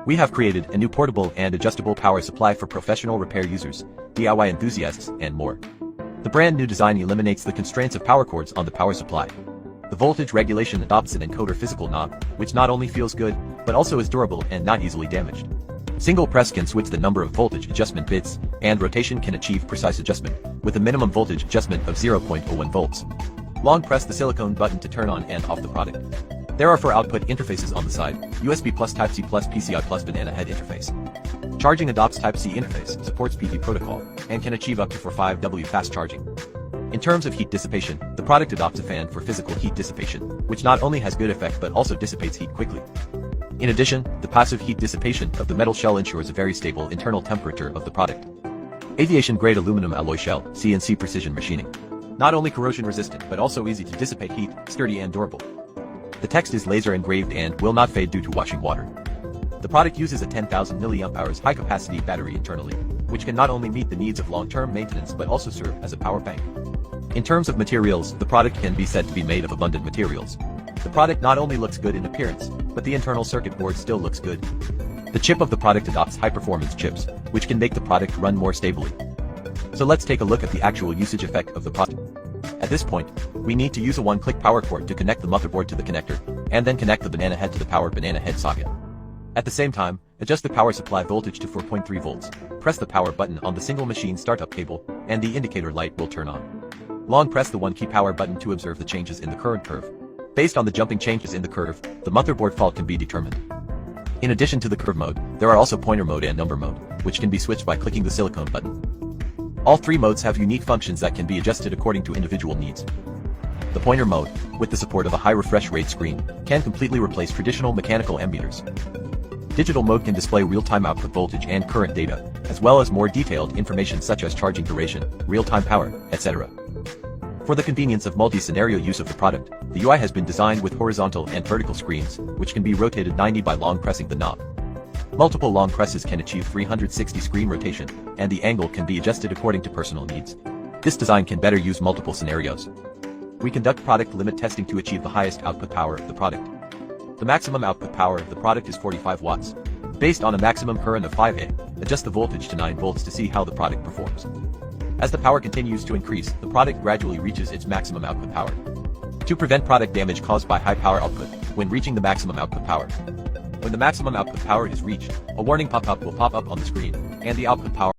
We have created a new portable and adjustable power supply for professional repair users, DIY enthusiasts, and more. The brand new design eliminates the constraints of power cords on the power supply. The voltage regulation adopts an encoder physical knob, which not only feels good, but also is durable and not easily damaged. Single press can switch the number of voltage adjustment bits, and rotation can achieve precise adjustment, with a minimum voltage adjustment of 0.01 volts. Long press the silicone button to turn on and off the product. There are 4 output interfaces on the side: USB plus Type-C plus PCIe plus banana head interface. Charging adopts Type-C interface, supports PT protocol, and can achieve up to 5W fast charging. In terms of heat dissipation, the product adopts a fan for physical heat dissipation, which not only has good effect but also dissipates heat quickly. In addition, the passive heat dissipation of the metal shell ensures a very stable internal temperature of the product. Aviation-grade aluminum alloy shell, CNC precision machining. Not only corrosion resistant but also easy to dissipate heat, sturdy and durable. The text is laser engraved and will not fade due to washing water. The product uses a 10,000 mAh high-capacity battery internally, which can not only meet the needs of long-term maintenance but also serve as a power bank. In terms of materials, the product can be said to be made of abundant materials. The product not only looks good in appearance, but the internal circuit board still looks good. The chip of the product adopts high-performance chips, which can make the product run more stably. So let's take a look at the actual usage effect of the product. At this point, we need to use a one-click power cord to connect the motherboard to the connector, and then connect the banana head to the power banana head socket. At the same time, adjust the power supply voltage to 4.3 volts, press the power button on the single machine startup cable, and the indicator light will turn on. Long press the one-key power button to observe the changes in the current curve. Based on the jumping changes in the curve, the motherboard fault can be determined. In addition to the curve mode, there are also pointer mode and number mode, which can be switched by clicking the silicone button. All 3 modes have unique functions that can be adjusted according to individual needs. The pointer mode, with the support of a high refresh rate screen, can completely replace traditional mechanical ammeters. Digital mode can display real-time output voltage and current data, as well as more detailed information such as charging duration, real-time power, etc. For the convenience of multi-scenario use of the product, the UI has been designed with horizontal and vertical screens, which can be rotated 90 by long pressing the knob. Multiple long presses can achieve 360 screen rotation, and the angle can be adjusted according to personal needs. This design can better use multiple scenarios. We conduct product limit testing to achieve the highest output power of the product. The maximum output power of the product is 45 watts. Based on a maximum current of 5 A, adjust the voltage to 9 volts to see how the product performs. As the power continues to increase, the product gradually reaches its maximum output power. To prevent product damage caused by high power output, when reaching the maximum output power. When the maximum output power is reached, a warning pop-up will pop up on the screen, and the output power